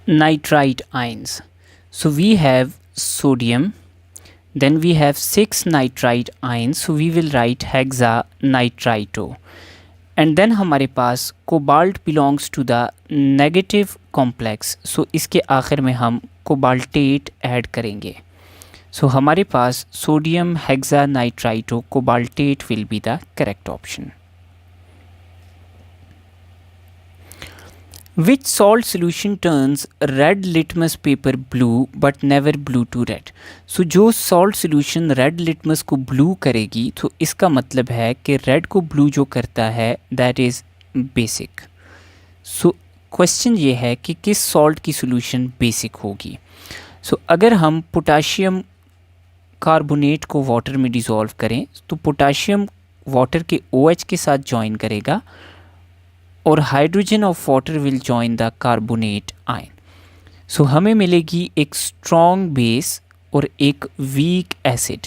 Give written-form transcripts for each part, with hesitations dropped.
nitrite ions. So we have sodium, then we have 6 nitrite ions, so we will write hexanitrito. And then हमारे पास cobalt belongs to the negative complex, so इसके आखिर में हम cobaltate add करेंगे. So हमारे पास sodium hexanitrito cobaltate will be the correct option. Which salt solution turns red litmus paper blue but never blue to red? So जो salt solution red litmus को blue करेगी तो इसका मतलब है कि red को blue जो करता है that is basic. So question ये है कि किस salt की solution basic होगी. So अगर हम पोटाशियम कार्बोनेट को वाटर में डिज़ोल्व करें तो पोटाशियम वाटर के OH के साथ जॉइन करेगा और hydrogen of water will join the carbonate ion. So हमें मिलेगी एक स्ट्रॉन्ग बेस और एक weak acid.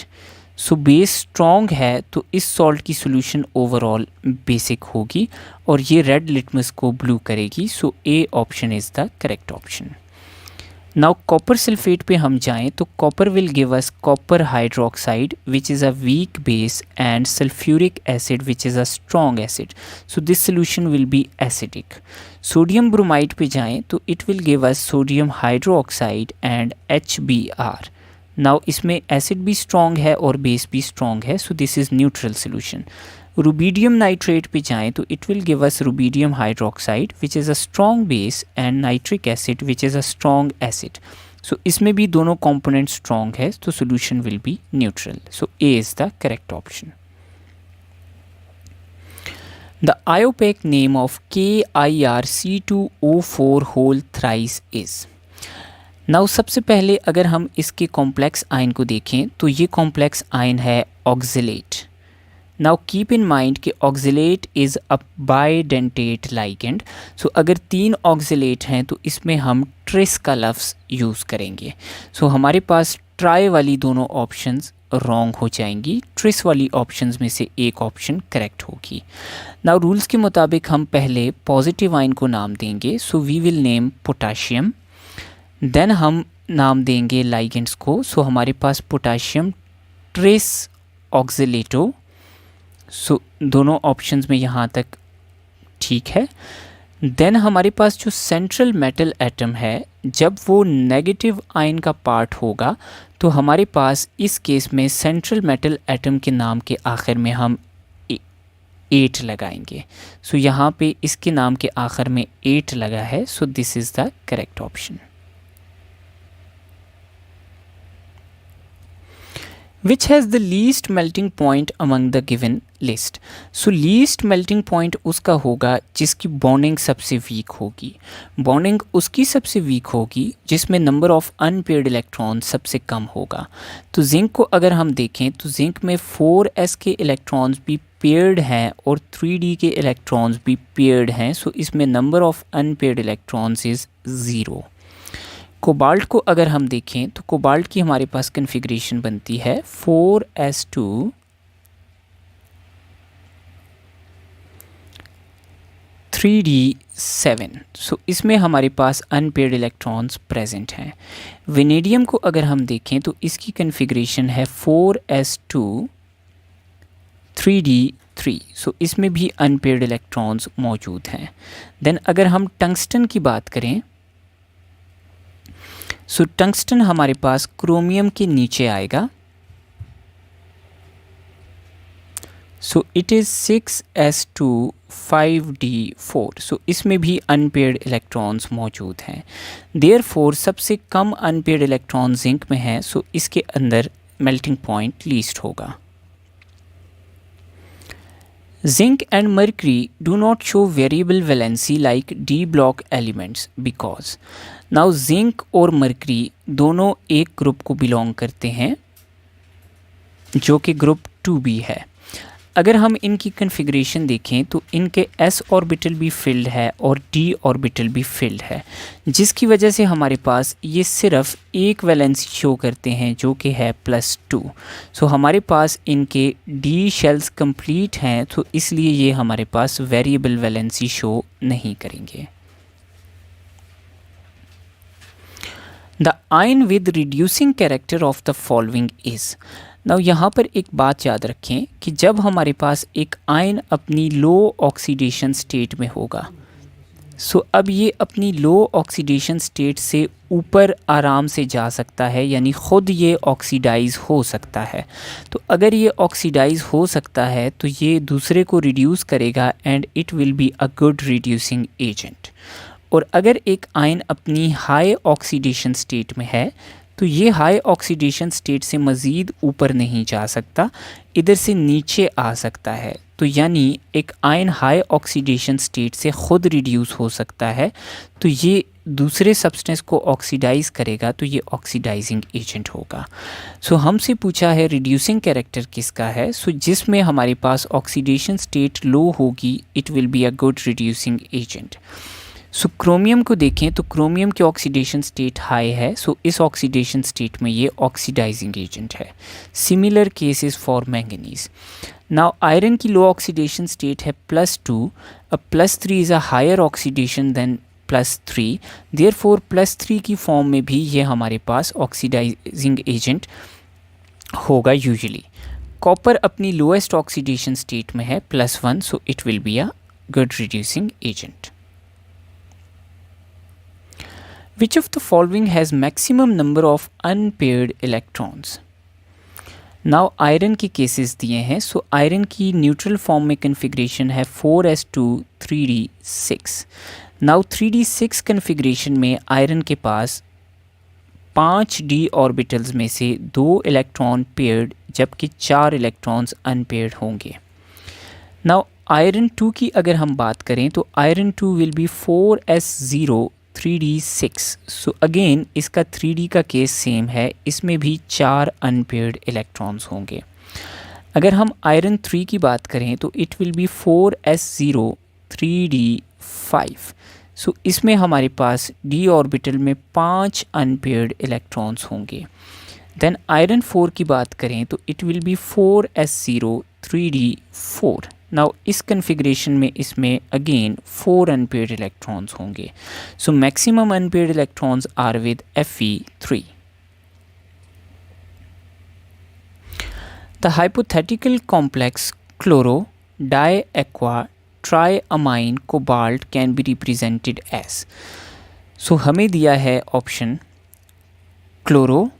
So base strong है तो इस सॉल्ट की सॉल्यूशन ओवरऑल बेसिक होगी और ये रेड लिटमस को ब्लू करेगी. So A option is the correct option. Now copper sulphate पे हम जाएं तो copper will give us copper hydroxide which is a weak base and sulphuric acid which is a strong acid. So this solution will be acidic. Sodium bromide पे जाएं तो it will give us sodium hydroxide and HBr. Now इसमें acid भी strong है और base भी strong है, so this is neutral solution. Rubidium nitrate पे जाएं तो it will give us rubidium hydroxide which is a strong base and nitric acid which is a strong acid. So इसमें भी दोनों कंपोनेंट स्ट्रॉन्ग है तो solution will be neutral. So A is the correct option. The IUPAC name of KIRC2O4 whole thrice is. Now सबसे पहले अगर हम इसके कॉम्प्लेक्स आयन को देखें तो ये कॉम्प्लेक्स आयन है oxalate. Now keep in mind कि oxalate is a bidentate ligand. So अगर 3 ऑक्जिलेट हैं तो इसमें हम ट्रिस का लफ्ज़ यूज़ करेंगे. सो हमारे पास ट्राई वाली दोनों ऑप्शंस रॉन्ग हो जाएंगी. ट्रिस वाली ऑप्शंस में से एक ऑप्शन करेक्ट होगी. नाउ रूल्स के मुताबिक हम पहले पॉजिटिव आयन को नाम देंगे. So we will name potassium. Then हम नाम देंगे लाइगेंड्स को. सो हमारे पास पोटाशियम ट्रेस ऑक्जिलेटो. सो दोनों ऑप्शंस में यहाँ तक ठीक है. देन हमारे पास जो सेंट्रल मेटल एटम है जब वो नेगेटिव आयन का पार्ट होगा तो हमारे पास इस केस में सेंट्रल मेटल एटम के नाम के आखिर में हम 8 लगाएंगे. सो यहाँ पे इसके नाम के आखिर में 8 लगा है. So this is the correct option. Which has the least melting point among the given list? So least melting point उसका होगा जिसकी बॉन्डिंग सबसे वीक होगी. बॉन्डिंग उसकी सबसे वीक होगी जिसमें नंबर ऑफ अनपेयर्ड इलेक्ट्रॉन सबसे कम होगा. तो जिंक को अगर हम देखें तो जिंक में 4s के इलेक्ट्रॉन्स भी पेयर्ड हैं और 3d के इलेक्ट्रॉन्स भी पेयर्ड हैं. सो इसमें number of unpaired electrons is 0. Cobalt को अगर हम देखें तो कोबाल्ट की हमारे पास कन्फिग्रेशन बनती है 4s2 3d7. सो इसमें हमारे पास अनपेयर्ड इलेक्ट्रॉन्स प्रेजेंट हैं. वेनेडियम को अगर हम देखें तो इसकी कन्फिग्रेशन है 4s2 3d3. सो इसमें भी अनपेयर्ड इलेक्ट्रॉन्स मौजूद हैं. देन अगर हम टंगस्टन की बात करें सो टंगस्टन हमारे पास क्रोमियम के नीचे आएगा. So it is 6s2 5d4. सो इसमें भी अनपेयर्ड इलेक्ट्रॉन्स मौजूद हैं. देयरफॉर सबसे कम अनपेयर्ड इलेक्ट्रॉन जिंक में है. सो इसके अंदर मेल्टिंग पॉइंट लीस्ट होगा. Zinc and mercury do not show variable valency like D block elements because. Now zinc और mercury दोनों एक ग्रुप को बिलोंग करते हैं जो कि ग्रुप 2b है. अगर हम इनकी कन्फिग्रेशन देखें तो इनके s ऑर्बिटल भी फिल्ड है और d ऑर्बिटल भी फिल्ड है जिसकी वजह से हमारे पास ये सिर्फ एक वैलेंसी शो करते हैं जो कि है +2. सो हमारे पास इनके d शेल्स कंप्लीट हैं तो इसलिए ये हमारे पास वेरिएबल वैलेंसी शो नहीं करेंगे. Ion with reducing character of the following is. Now यहाँ पर एक बात याद रखें कि जब हमारे पास एक आयन अपनी लो ऑक्सीडेशन स्टेट में होगा, अब ये अपनी लो ऑक्सीडेशन स्टेट से ऊपर आराम से जा सकता है, यानी ख़ुद ये ऑक्सीडाइज़ हो सकता है। तो अगर ये ऑक्सीडाइज़ हो सकता है तो ये दूसरे को रिड्यूस करेगा and it will be a good reducing agent. और अगर एक आयन अपनी हाई ऑक्सीडेशन स्टेट में है तो ये हाई ऑक्सीडेशन स्टेट से मज़ीद ऊपर नहीं जा सकता, इधर से नीचे आ सकता है। तो यानी एक आयन हाई ऑक्सीडेशन स्टेट से ख़ुद रिड्यूस हो सकता है, तो ये दूसरे सब्सटेंस को ऑक्सीडाइज़ करेगा, तो ये ऑक्सीडाइजिंग एजेंट होगा। हमसे पूछा है रिड्यूसिंग कैरेक्टर किसका है। जिसमें हमारे पास ऑक्सीडेशन स्टेट लो होगी, it will be a good reducing agent. Chromium को देखें तो क्रोमियम की ऑक्सीडेशन स्टेट हाई है, इस ऑक्सीडेशन स्टेट में ये ऑक्सीडाइजिंग एजेंट है। Similar cases for manganese. Now iron की लो ऑक्सीडेशन स्टेट है +2, अब +3 is a higher oxidation than +3, therefore +3 की फॉर्म में भी ये हमारे पास ऑक्सीडाइजिंग एजेंट होगा यूजुअली। कॉपर अपनी लोएस्ट ऑक्सीडेशन स्टेट में है +1, so it will be a good reducing agent. Which of the following has maximum number of unpaired electrons? Now iron के केसेस दिए हैं। आयरन की न्यूट्रल फॉर्म में configuration है 4s2 3d6। Now 3d6 configuration में iron के पास 5d orbitals में से 2 इलेक्ट्रॉन पेयर्ड जबकि 4 इलेक्ट्रॉन्स अनपेयर्ड होंगे। नाउ आयरन 2 की अगर हम बात करें तो iron 2 will be 4s0 3d6। Again इसका 3d का केस सेम है, इसमें भी 4 अनपेयर्ड इलेक्ट्रॉन्स होंगे। अगर हम आयरन 3 की बात करें तो it will be 4s0 3d5। इसमें हमारे पास d ऑर्बिटल में 5 अनपेयर्ड इलेक्ट्रॉन्स होंगे। देन आयरन 4 की बात करें तो it will be 4s0 3d4। Now इस कन्फिग्रेशन में इसमें अगेन 4 अनपेयर्ड इलेक्ट्रॉन्स होंगे। Maximum unpaired electrons are with Fe3। The hypothetical complex chloro di aqua triammine cobalt can be represented as. हमें दिया है ऑप्शन क्लोरो,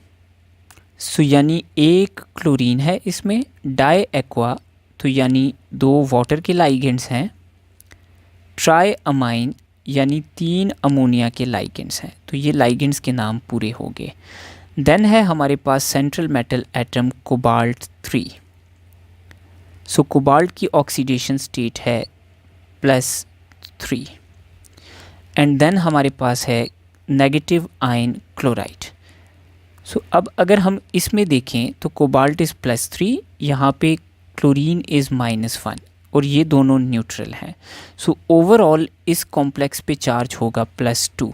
यानी एक क्लोरीन है इसमें, डाई एक्वा तो यानी 2 वाटर के लाइगेंड्स हैं, ट्राइअमाइन यानी 3 अमोनिया के लाइगेंड्स हैं। तो ये लाइगेंड्स के नाम पूरे हो गए। देन है हमारे पास central metal atom cobalt 3। Cobalt की ऑक्सीडेशन स्टेट है +3 एंड देन हमारे पास है नेगेटिव आयन क्लोराइड। अब अगर हम इसमें देखें तो कोबाल्ट इज़ +3, यहाँ पे क्लोरीन इज़ -1 और ये दोनों न्यूट्रल हैं। ओवरऑल इस कॉम्प्लेक्स पे चार्ज होगा +2।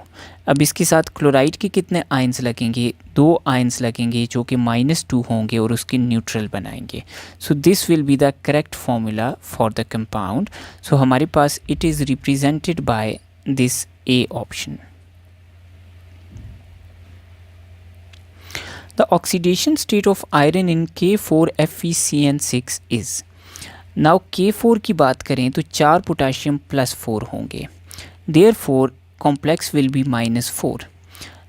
अब इसके साथ क्लोराइड के कितने आयंस लगेंगे? 2 आयंस लगेंगे जो कि -2 होंगे और उसके न्यूट्रल बनाएंगे। This will be the correct formula for the compound. हमारे पास it is represented by this A option. The oxidation state of iron in K4FeCN6 is। Now K4 की बात करें तो 4 पोटाशियम +4 होंगे, therefore complex will be -4।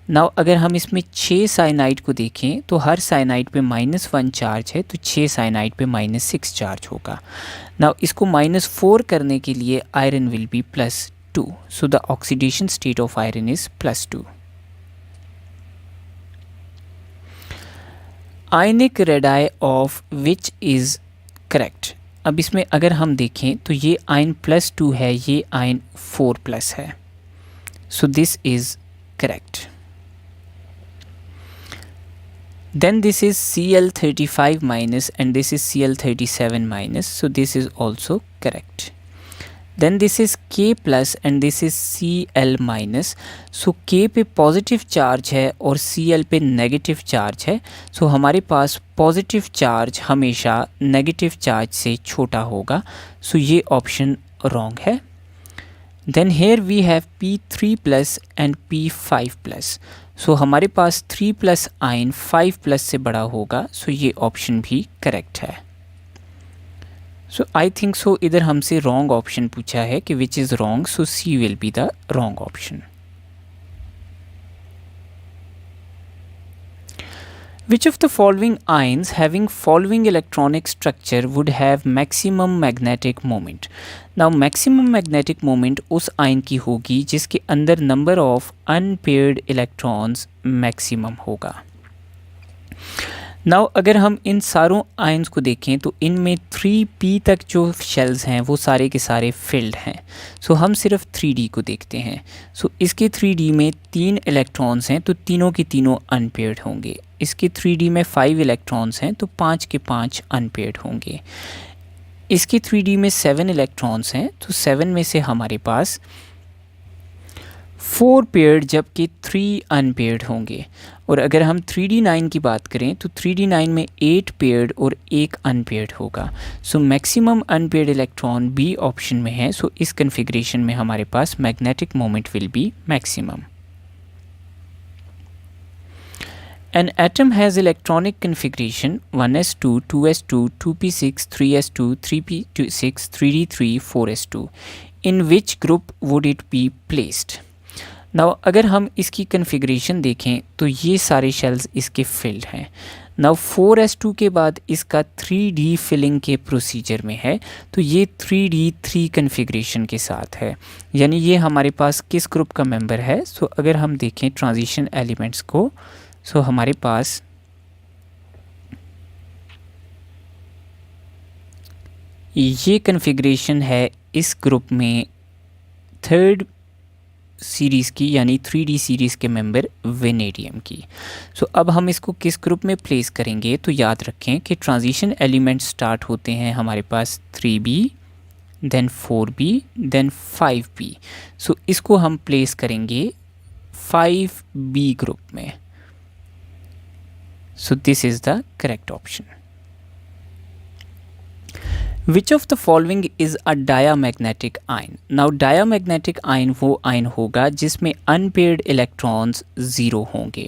Now अगर हम इसमें 6 साइनाइड को देखें तो हर साइनाइड पे -1 चार्ज है, तो 6 साइनाइड पे -6 चार्ज होगा। Now इसको -4 करने के लिए iron will be +2, so the oxidation state of iron is +2। Ionic radii of which is correct. अब इसमें अगर हम देखें तो ये आयन +2 है, ये आयन 4+ है, this is correct. Then this is Cl35- and this is Cl37-, this is also correct। Then this is K+ and this is Cl-। K पे पॉजिटिव चार्ज है और Cl पे नेगेटिव चार्ज है। हमारे पास positive charge हमेशा negative charge से छोटा होगा, ये ऑप्शन रॉन्ग है। Then here we have P3+ and P5+। सो हमारे पास 3 प्लस आयन 5 प्लस से बड़ा होगा, सो ये ऑप्शन भी करेक्ट है। सो आई थिंक सो इधर हमसे रॉन्ग ऑप्शन पूछा है कि which is wrong, so C will be the wrong option. Which of the following ions having following electronic structure would have maximum magnetic moment? Now maximum magnetic moment उस ion की होगी जिसके अंदर number of unpaired electrons maximum होगा। Now अगर हम इन सारों ions को देखें तो इनमें 3p तक जो शेल्स हैं वो सारे के सारे फिल्ड हैं। सो हम सिर्फ 3d को देखते हैं। सो इसके 3d में 3 इलेक्ट्रॉन्स हैं तो तीनों के तीनों अनपेयर्ड होंगे। इसके 3d में 5 इलेक्ट्रॉन्स हैं तो 5 के 5 अनपेयर्ड होंगे। इसके 3d में 7 इलेक्ट्रॉन्स हैं तो 7 में से हमारे पास 4 पेयर्ड जबकि 3 अनपेयर्ड होंगे। और अगर हम 3d9 की बात करें तो 3d9 में 8 पेयर्ड और 1 अनपेयर्ड होगा। So maximum unpaired electron B option में है। सो इस कन्फिग्रेशन में हमारे पास magnetic moment will be maximum. An atom has electronic configuration 1s2, 2s2, 2p6, 3s2, 3p6, 3d3, 4s2. In which group would it be placed? Now अगर हम इसकी configuration देखें तो ये सारे शेल्स इसके फिल्ड हैं। नाउ 4s2 के बाद इसका 3d फिलिंग के प्रोसीजर में है तो ये 3d3 कन्फिग्रेशन के साथ है, यानी ये हमारे पास किस ग्रुप का मेंबर है। सो अगर हम देखें ट्रांजिशन एलिमेंट्स को, सो हमारे पास ये कन्फिग्रेशन है इस ग्रुप में थर्ड सीरीज़ की, यानी 3d सीरीज़ के मेंबर वेनेडियम की। सो अब हम इसको किस ग्रुप में प्लेस करेंगे तो याद रखें कि ट्रांजिशन एलिमेंट स्टार्ट होते हैं हमारे पास 3b, then 4b, then 5b। सो इसको हम प्लेस करेंगे 5b ग्रुप में। So this is the correct option. Which of the following is a diamagnetic ion? Now diamagnetic ion वो आयन होगा जिसमें unpaired electrons 0 होंगे।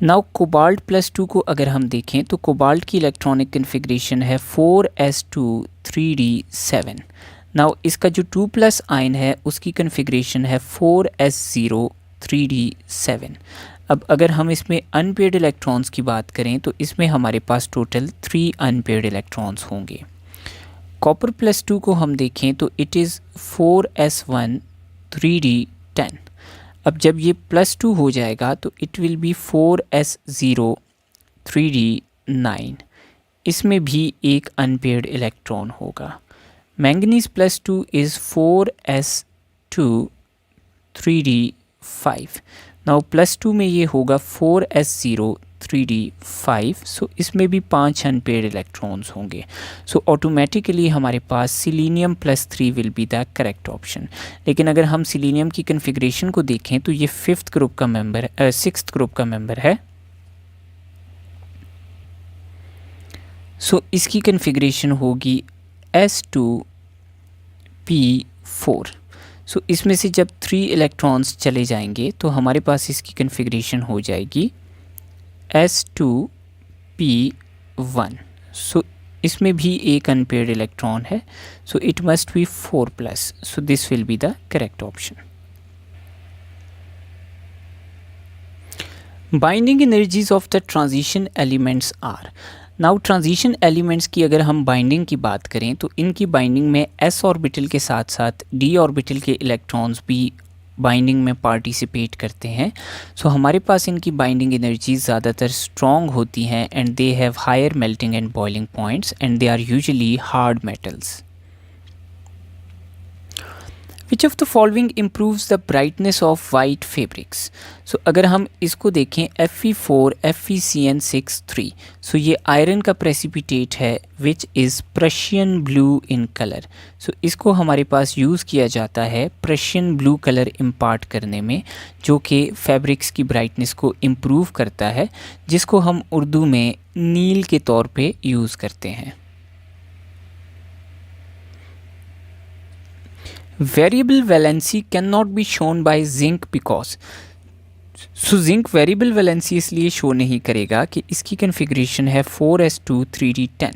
Now कोबाल्ट +2 को अगर हम देखें तो कोबाल्ट की इलेक्ट्रॉनिक कन्फिग्रेशन है 4s2 3d7। नाउ इसका जो 2+ आयन है उसकी कन्फिग्रेशन है 4s0 3d7। अब अगर हम इसमें अनपेयर्ड इलेक्ट्रॉन्स की बात करें तो इसमें हमारे पास टोटल 3 अनपेयर्ड इलेक्ट्रॉन्स होंगे। कॉपर +2 को हम देखें तो इट इज़ 4s1 3d10। अब जब ये +2 हो जाएगा तो it will be 4s0 3d9। इसमें भी एक अनपेयर्ड इलेक्ट्रॉन होगा। Manganese +2 is 4s2 3d5। Now +2 में ये होगा 4s0 3d5। सो इसमें भी 5 अनपेयर्ड इलेक्ट्रॉन्स होंगे। सो ऑटोमेटिकली हमारे पास selenium +3 will be the correct option. लेकिन अगर हम सिलीनियम की कन्फिग्रेशन को देखें तो ये 6th ग्रुप का मेंबर है। सो इसकी कन्फिग्रेशन होगी s2p4। सो इसमें से जब 3 इलेक्ट्रॉन्स चले जाएंगे तो हमारे पास इसकी कन्फिग्रेशन हो जाएगी s2p1। सो इसमें भी एक अनपेयर्ड इलेक्ट्रॉन है। So it must be 4+। So this will be the correct option. Binding energies of the transition elements are. Now transition elements की अगर हम बाइंडिंग की बात करें तो इनकी बाइंडिंग में s ऑर्बिटल के साथ साथ d ऑर्बिटल के इलेक्ट्रॉन्स भी बाइंडिंग में पार्टिसिपेट करते हैं। सो हमारे पास इनकी बाइंडिंग एनर्जी ज़्यादातर स्ट्रॉन्ग होती हैं and they have higher melting and boiling points and they are usually hard metals. Which of the following improves the brightness of white fabrics? So अगर हम इसको देखें Fe4 FeCN6 3। सो ये आयरन का precipitate है which is Prussian blue in color। सो इसको हमारे पास use किया जाता है Prussian blue कलर इम्पार्ट करने में, जो कि फैब्रिक्स की ब्राइटनेस को इम्प्रूव करता है, जिसको हम उर्दू में नील के तौर पे यूज़ करते हैं। Variable valency cannot be shown by zinc because। So zinc variable valency इसलिए शो नहीं करेगा कि इसकी कन्फिग्रेशन है 4s2 3d10।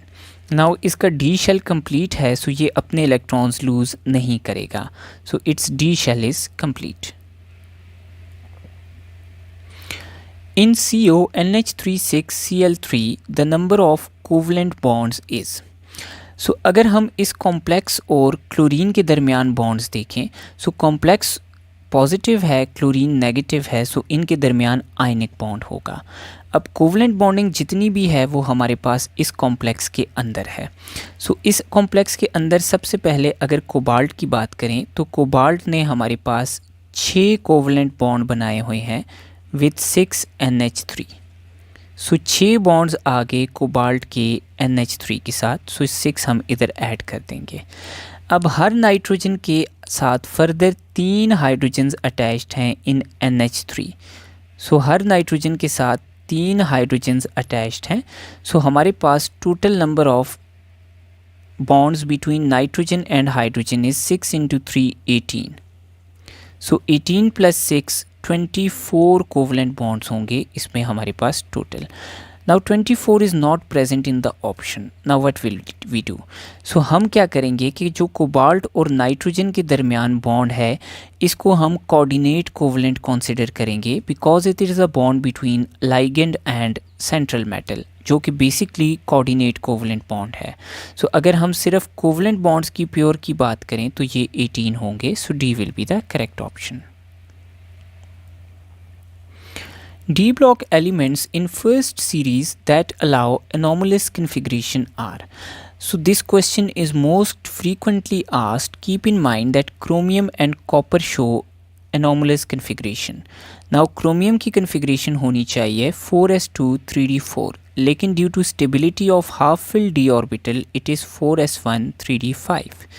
नाउ इसका डी शेल कंप्लीट है, सो ये अपने इलेक्ट्रॉन्स लूज नहीं करेगा, so its D shell is complete. In CONH36Cl3 the number of covalent bonds is. So अगर हम इस कॉम्प्लेक्स और क्लोरीन के दरमियान बॉन्ड्स देखें, सो कॉम्प्लेक्स पॉजिटिव है, क्लोरीन नेगेटिव है, सो इनके दरमियान आयनिक बॉन्ड होगा। अब कोवलेंट बॉन्डिंग जितनी भी है वो हमारे पास इस कॉम्प्लेक्स के अंदर है। सो इस कॉम्प्लेक्स के अंदर सबसे पहले अगर कोबाल्ट की बात करें तो कोबाल्ट ने हमारे पास 6 कोवलेंट बॉन्ड बनाए हुए हैं विथ 6 NH3। सो 6 बॉन्ड्स आ गए कोबाल्ट के NH3 के साथ, सो 6 हम इधर ऐड कर देंगे। अब हर नाइट्रोजन के साथ फर्दर 3 हाइड्रोजन्स अटैच्ड हैं इन NH3। सो हर नाइट्रोजन के साथ 3 हाइड्रोजन्स अटैच्ड हैं। सो हमारे पास total number of bonds between nitrogen and hydrogen is 6 × 3 18। So 18 + 6 24 covalent bonds होंगे इसमें हमारे पास total. Now 24 is not present in the option. Now what will we do? So हम क्या करेंगे कि जो कोबाल्ट और नाइट्रोजन के दरमियान बॉन्ड है इसको हम कोऑर्डिनेट कोवलेंट कंसिडर करेंगे, because it is a bond between ligand and central metal, जो कि बेसिकली कोऑर्डिनेट कोवलेंट बॉन्ड है। सो अगर हम सिर्फ कोवलेंट बॉन्ड्स की प्योर की बात करें तो ये 18 होंगे। So D will be the correct option. D block elements in first series that allow anomalous configuration are. So this question is most frequently asked. Keep in mind that chromium and copper show anomalous configuration. Now chromium की configuration होनी चाहिए 4s2 3d4, लेकिन due to stability of half filled d orbital it is 4s1 3d5.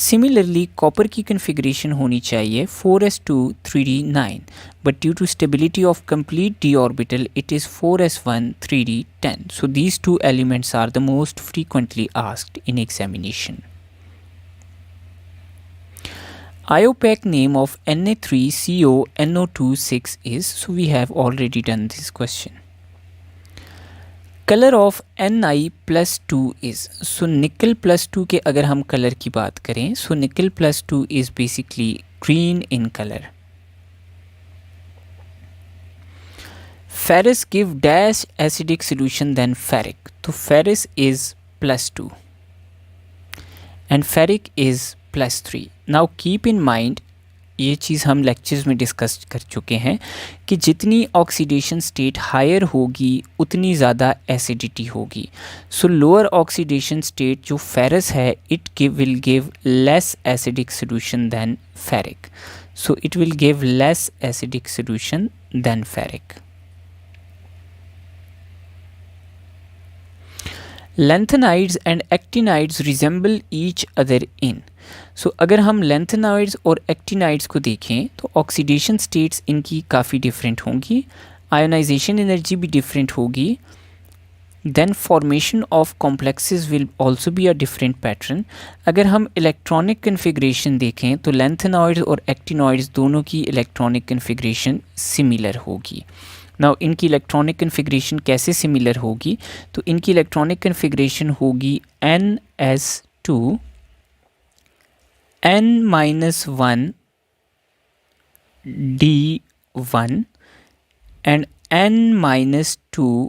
Similarly, copper की configuration होनी चाहिए 4s2 3d9, but due to stability of complete d orbital it is 4s1 3d10. So these two elements are the most frequently asked in examination. IUPAC name of Na3CONO26 is, so we have already done this question. Colour of Ni+2 is, so nickel +2 के अगर हम colour की बात करें, so nickel +2 is basically green in colour. Ferrous give dash acidic solution than ferric, तो ferrous is +2 and ferric is +3। Now keep in mind, ये चीज़ हम लेक्चर्स में डिस्कस कर चुके हैं कि जितनी ऑक्सीडेशन स्टेट हायर होगी उतनी ज़्यादा एसिडिटी होगी। सो लोअर ऑक्सीडेशन स्टेट जो फेरस है it will give less acidic solution than ferric, so it will give less acidic solution than ferric. Lanthanides and actinides resemble each other in. So अगर हम lanthanides और actinides को देखें तो oxidation states इनकी काफ़ी डिफरेंट होंगी, आयोनाइजेशन एनर्जी भी डिफरेंट होगी, then formation of complexes will also be a different pattern. अगर हम इलेक्ट्रॉनिक कन्फिग्रेशन देखें तो लैंथेनाइड्स और एक्टिनॉइड्स दोनों की इलेक्ट्रॉनिक कन्फिग्रेशन सिमिलर होगी। नाउ इनकी इलेक्ट्रॉनिक कन्फिग्रेशन कैसे सिमिलर होगी? तो इनकी इलेक्ट्रॉनिक कन्फिग्रेशन होगी NS2 N-1 D1 and N-2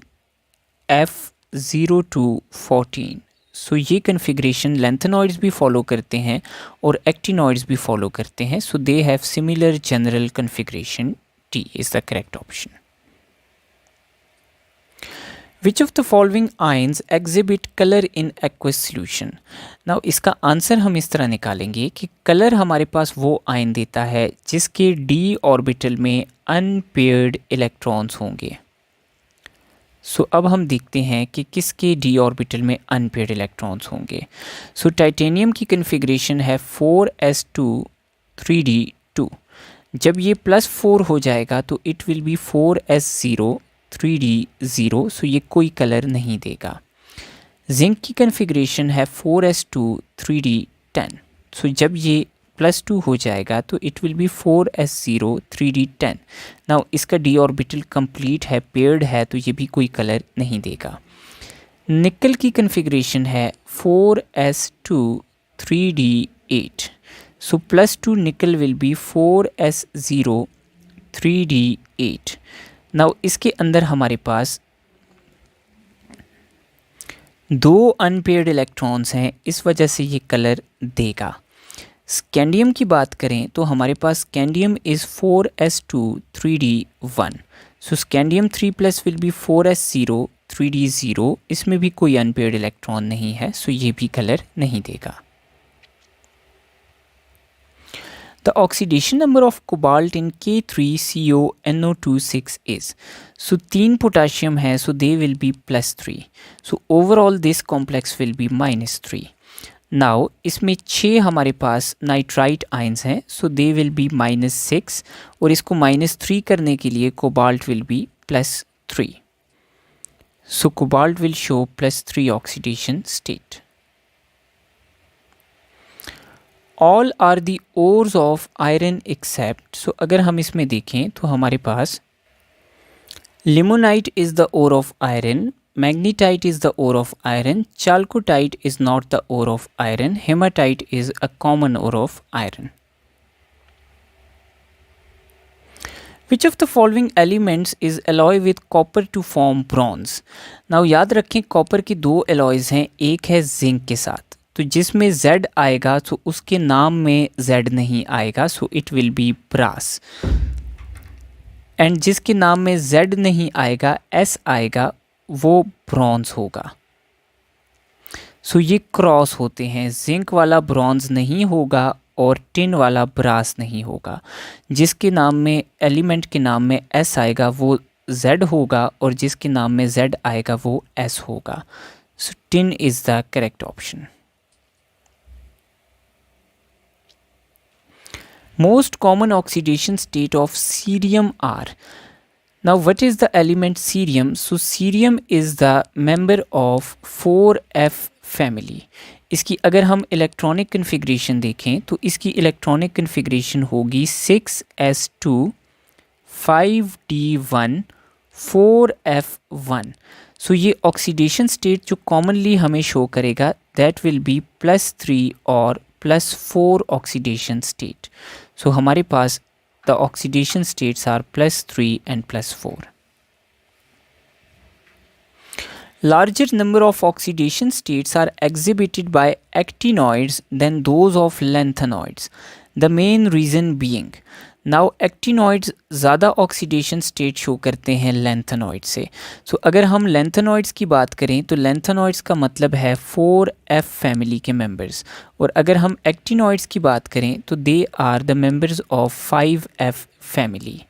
F02 14। सो ये कन्फिग्रेशन लैंथेनॉइड्स भी फॉलो करते हैं और एक्टिनॉइड्स भी फॉलो करते हैं, so they have similar general configuration. T is the correct option. Which of the following ions exhibit color in aqueous solution? Now इसका answer हम इस तरह निकालेंगे कि कलर हमारे पास वो आयन देता है जिसके d ऑर्बिटल में अनपेयर्ड इलेक्ट्रॉन्स होंगे। सो अब हम देखते हैं कि किसके d ऑर्बिटल में अनपेयर्ड इलेक्ट्रॉन्स होंगे। सो टाइटेनियम की कन्फिग्रेशन है 4s2 3d2। जब ये +4 हो जाएगा तो it will be 4s0 3d0, सो ये कोई कलर नहीं देगा। जिंक की कन्फिग्रेशन है 4s2 3d10। सो जब ये +2 हो जाएगा तो it will be 4s0 3d10। Now इसका d ऑर्बिटल कंप्लीट है, पेयर्ड है, तो ये भी कोई कलर नहीं देगा। निकल की कन्फिग्रेशन है 4s2 3d8, सो +2 निकल will be 4s0 3d8। Now इसके अंदर हमारे पास 2 अनपेयर्ड इलेक्ट्रॉन्स हैं, इस वजह से ये कलर देगा। स्कैंडियम की बात करें तो हमारे पास scandium is 4s2 3d1, so scandium 3+ will be 4s0 3d0। इसमें भी कोई अनपेयर्ड इलेक्ट्रॉन नहीं है, सो ये भी कलर नहीं देगा। The oxidation number of cobalt in K3CONO26 is, so 3 potassium है, so they will be +3, so overall this complex will be -3। Now इसमें 6 हमारे पास नाइट्राइट आयंस हैं, so they will be -6, और इसको -3 करने के लिए cobalt will be +3, so cobalt will show +3 oxidation state। All are the ores of iron except, so अगर हम इसमें देखें तो हमारे पास limonite is the ore of iron, magnetite is the ore of iron, chalcocite is not the ore of iron, hematite is a common ore of iron. Which of the following elements is alloy with copper to form bronze. Now याद रखें copper की 2 alloys हैं, एक है zinc के साथ, तो जिसमें Z आएगा तो उसके नाम में Z नहीं आएगा, so it will be brass, and जिसके नाम में Z नहीं आएगा S आएगा, वो ब्रॉन्ज होगा। सो ये क्रॉस होते हैं, जिंक वाला ब्रॉन्ज नहीं होगा और टिन वाला ब्रास नहीं होगा। जिसके नाम में एलिमेंट के नाम में S आएगा वो Z होगा, और जिसके नाम में Z आएगा वो S होगा। So tin is the correct option. Most common oxidation state of cerium are. Now what is the element cerium? So cerium is the member of 4f family। इसकी अगर हम इलेक्ट्रॉनिक कन्फिग्रेशन देखें तो इसकी electronic configuration होगी 6s2 5d1 4f1। So ये oxidation state जो commonly हमें शो करेगा दैट विल बी +3 और +4 ऑक्सीडेशन स्टेट। सो हमारे पास the oxidation states are +3 and +4। Larger number of oxidation states are exhibited by actinoids than those of lanthanoids, the main reason being। Now actinoids ज़्यादा oxidation state show करते हैं lanthanoid से। सो अगर हम lanthanoids की बात करें तो लैंथेनॉइड्स का मतलब है 4f फैमिली के मेंबर्स, और अगर हम एक्टिनॉइड्स की बात करें तो they are the members of 5f family.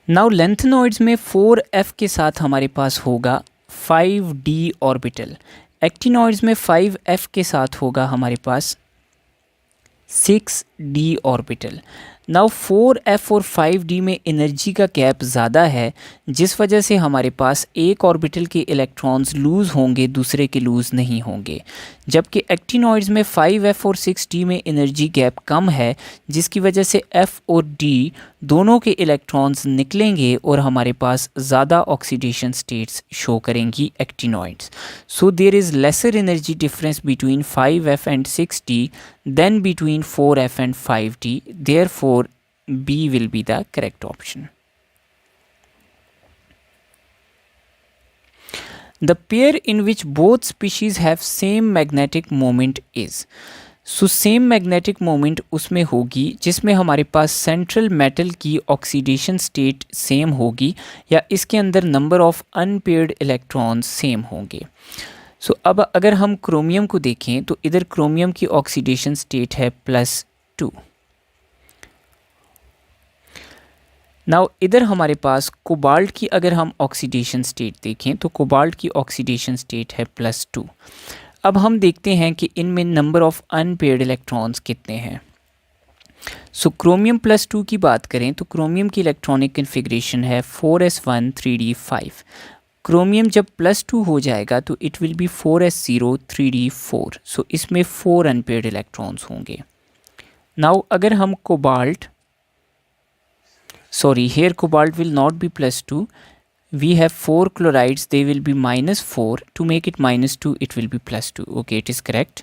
Now lanthanoids में 4f के साथ हमारे पास होगा 5d ऑर्बिटल, एक्टिनॉइड्स में 5f के साथ होगा हमारे पास 6d ऑर्बिटल। नाउ 4f और 5d में एनर्जी का गैप ज़्यादा है, जिस वजह से हमारे पास एक ऑर्बिटल के इलेक्ट्रॉन्स लूज़ होंगे, दूसरे के लूज़ नहीं होंगे। जबकि एक्टिनॉइड्स में 5f और 6d में एनर्जी गैप कम है, जिसकी वजह से f और d दोनों के इलेक्ट्रॉन्स निकलेंगे और हमारे पास ज़्यादा ऑक्सीडेशन स्टेट्स शो करेंगी actinoids. So there is lesser energy difference between 5f and 6d then between 4f and 5d, therefore B will be the correct option। The pair in which both species have same magnetic moment is, so same magnetic moment उसमें होगी जिसमें हमारे पास central metal की oxidation state same होगी या इसके अंदर number of unpaired electrons same होंगे। सो अब अगर हम क्रोमियम को देखें तो इधर क्रोमियम की ऑक्सीडेशन स्टेट है +2। नाउ इधर हमारे पास कोबाल्ट की अगर हम ऑक्सीडेशन स्टेट देखें तो कोबाल्ट की ऑक्सीडेशन स्टेट है +2। अब हम देखते हैं कि इनमें नंबर ऑफ अनपेयर्ड इलेक्ट्रॉन्स कितने हैं। सो क्रोमियम +2 की बात करें तो क्रोमियम की इलेक्ट्रॉनिक कन्फिग्रेशन है 4s1 3d5। क्रोमियम जब +2 हो जाएगा तो it will be 4s0 3d4, सो इसमें 4 अनपेयर्ड इलेक्ट्रॉन्स होंगे। नाउ अगर हम cobalt, sorry, here cobalt will not be +2. We have 4 chlorides, they will be -4. To make it -2, it will be +2. Okay, it is correct.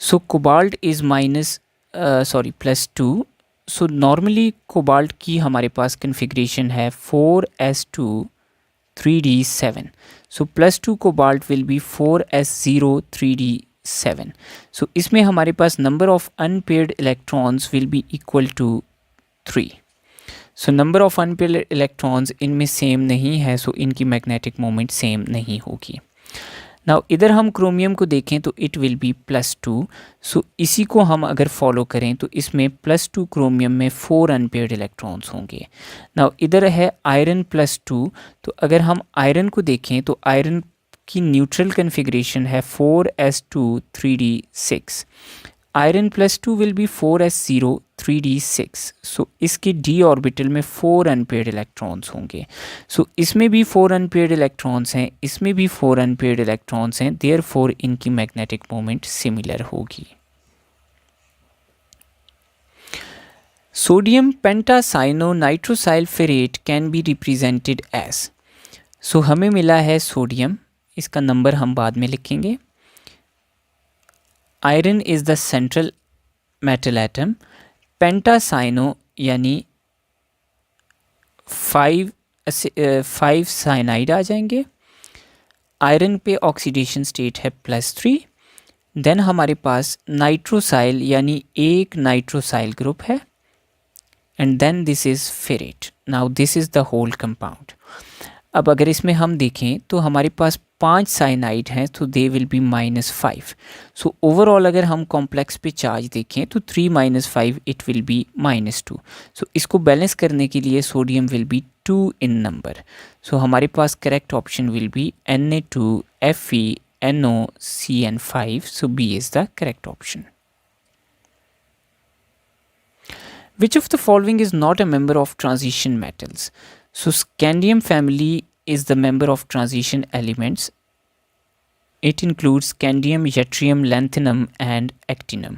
So cobalt is +2. So normally cobalt की हमारे पास configuration है 4s2 3d7. So +2 cobalt will be 4s0 3d7. So इसमें हमारे पास number of unpaired electrons will be equal to 3. So number of unpaired electrons इनमें same नहीं है, सो इनकी magnetic moment same नहीं होगी। नाउ इधर हम क्रोमियम को देखें तो इट विल बी +2। सो इसी को हम अगर फॉलो करें तो इसमें +2 क्रोमियम में 4 अनपेयर्ड इलेक्ट्रॉन्स होंगे। नाउ इधर है आयरन +2, तो अगर हम आयरन को देखें तो आयरन की न्यूट्रल कन्फिग्रेशन है 4s2 3d6। Iron +2 will be 4s0 3d6। सो इसके d ऑर्बिटल में 4 अनपेयर्ड इलेक्ट्रॉन्स होंगे। सो इसमें भी 4 अनपेयर्ड इलेक्ट्रॉन्स हैं, इसमें भी 4 अनपेयर्ड इलेक्ट्रॉन्स हैं, देयरफॉर इनकी मैग्नेटिक मोमेंट सिमिलर होगी। Sodium pentacyano nitrosyl ferrate can be represented as. So हमें मिला है सोडियम, इसका नंबर हम बाद में लिखेंगे। Iron is the central metal atom. Pentacyano यानी 5 साइनाइड आ जाएंगे। आयरन पे ऑक्सीडेशन स्टेट है +3। देन हमारे पास नाइट्रोसाइल यानी एक नाइट्रोसाइल ग्रुप है, and then this is ferrate. Now this is the whole compound. अब अगर इसमें हम देखें तो हमारे पास 5 साइनाइड हैं, तो they will be -5। So overall अगर हम कॉम्प्लेक्स पे चार्ज देखें तो 3 - 5 इट विल बी -2। सो इसको बैलेंस करने के लिए sodium will be 2 in number. So हमारे पास correct option will be Na2Fe NOCN5। So B is the correct option. Which of the following is not a member of transition metals? So scandium family is the member of transition elements. It includes scandium, yttrium, lanthanum and actinium.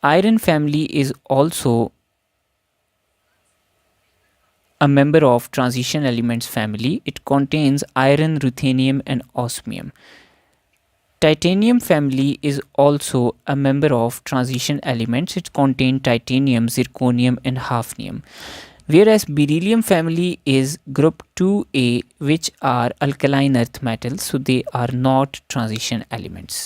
Iron family is also a member of transition elements family. It contains iron, ruthenium and osmium. Titanium family is also a member of transition elements. It contains titanium, zirconium and hafnium. Whereas beryllium family is group 2A, which are alkaline earth metals, so they are not transition elements.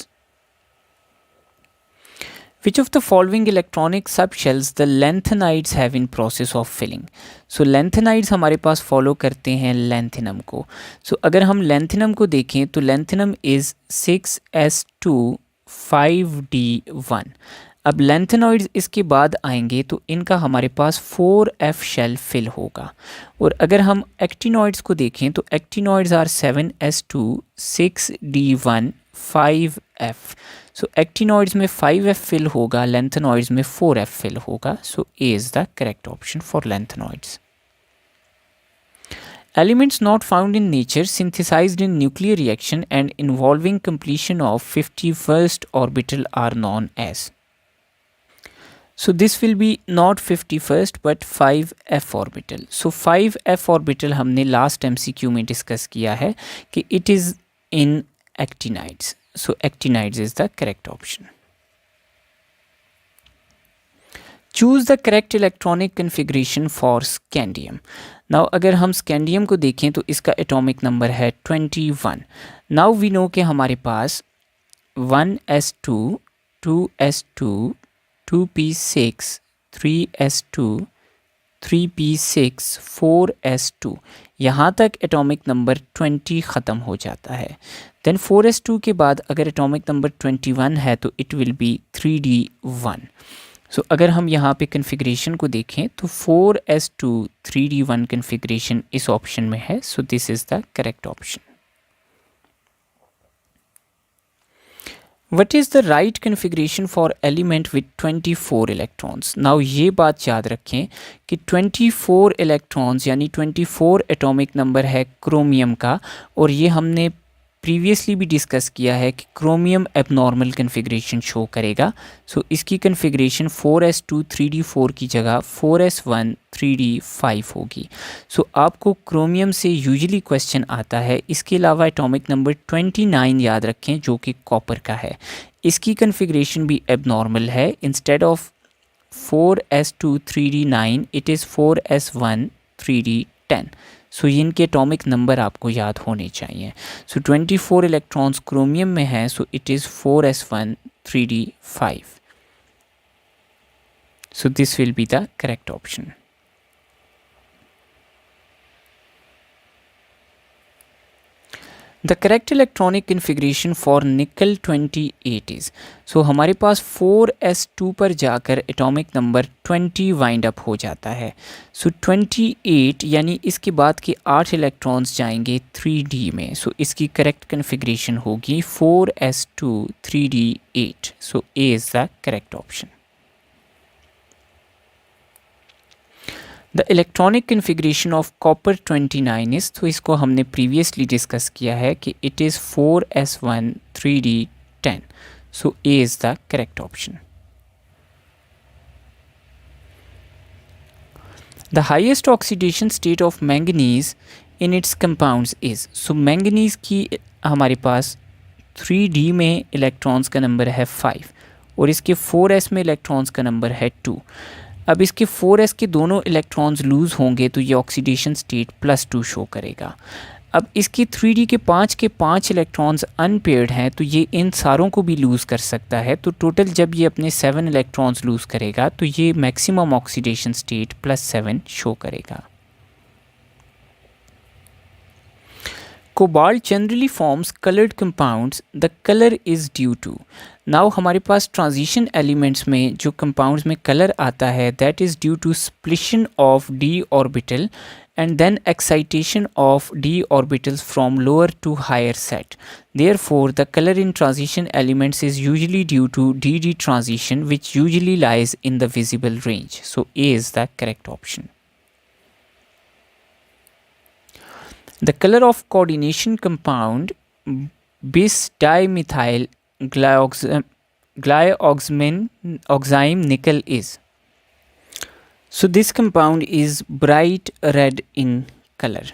Which of the following electronic subshells the lanthanides have in process of filling? So lanthanides हमारे पास follow करते हैं lanthanum को। So अगर हम lanthanum को देखें तो lanthanum is 6s2 5d1। अब लैंथेनॉइड्स इसके बाद आएंगे तो इनका हमारे पास 4f शेल फिल होगा। और अगर हम एक्टिनॉइड्स को देखें तो actinoids are 7s2 6d1 5f। So actinoids में 5f फिल होगा, लैंथेनॉइड्स में 4f फिल होगा। So A is the correct option for lanthanoids. Elements not found in nature synthesized in nuclear reaction and involving completion of 51st orbital are known as. So this will be not 51st but 5f orbital. So 5f orbital हमने last MCQ में discuss किया है कि it is in actinides. So actinides is the correct option. Choose the correct electronic configuration for scandium. Now अगर हम scandium को देखें तो इसका atomic number है 21. Now we know कि हमारे पास 1s2 2s2 2p6 3s2 3p6 4s2 यहाँ तक एटॉमिक नंबर 20 ख़त्म हो जाता है। देन 4s2 के बाद अगर एटॉमिक नंबर 21 है तो इट विल बी 3d1। सो अगर हम यहाँ पे कन्फिग्रेशन को देखें तो 4s2 3d1 कन्फिग्रेशन इस ऑप्शन में है। So this is the correct option. What is the right configuration for element with 24 electrons? Now ये बात याद रखें कि 24 electrons यानी 24 एटॉमिक नंबर है क्रोमियम का, और ये हमने प्रीवियसली भी डिस्कस किया है कि क्रोमियम एबनॉर्मल कन्फिग्रेशन शो करेगा। सो इसकी कन्फिग्रेशन 4s2 3d4 की जगह 4s1 3d5 होगी। सो आपको क्रोमियम से यूजुअली क्वेश्चन आता है। इसके अलावा एटॉमिक नंबर 29 याद रखें जो कि कॉपर का है। इसकी कन्फिग्रेशन भी एबनॉर्मल है। Instead of 4s2 3d9 it is 4s1 3d10। सो इनके एटॉमिक नंबर आपको याद होने चाहिए। सो 24 इलेक्ट्रॉन्स क्रोमियम में हैं, so it is 4s1 3d5। So this will be the correct option. The correct electronic configuration for निकल 28 इज़। सो हमारे पास 4s2 पर जाकर एटॉमिक नंबर 20 वाइंड अप हो जाता है। सो 28 यानी इसके बाद के 8 इलेक्ट्रॉन्स जाएंगे 3d में। सो इसकी करेक्ट कन्फिग्रेशन होगी 4s2 3d8। So A is the correct option. The electronic configuration of copper 29 is. तो इसको हमने प्रीवियसली डिस्कस किया है कि it is 4s1 3d10। So A is the correct option. The highest oxidation state of manganese in its compounds is. So manganese की हमारे पास 3d में electrons का नंबर है 5 और इसके 4s में इलेक्ट्रॉन्स का नंबर है 2। अब इसके 4s के दोनों इलेक्ट्रॉन्स लूज़ होंगे तो ये ऑक्सीडेशन स्टेट +2 शो करेगा। अब इसकी 3d के 5 इलेक्ट्रॉन्स अनपेयर्ड हैं तो ये इन सारों को भी लूज़ कर सकता है। तो टोटल जब ये अपने 7 इलेक्ट्रॉन्स लूज़ करेगा तो ये मैक्सिमम ऑक्सीडेशन स्टेट +7 शो करेगा। Cobalt generally forms coloured compounds, the colour is due to. Now हमारे पास ट्रांजिशन एलिमेंट्स में जो कंपाउंड्स में कलर आता है that is due to splitting of d orbital and then excitation of d orbitals from lower to higher set. Therefore, the color in transition elements is usually due to d-d transition, which usually lies in the visible range. So A is the correct option. The color of coordination compound bis dimethyl glyoxime nickel is. So this compound is bright red in color.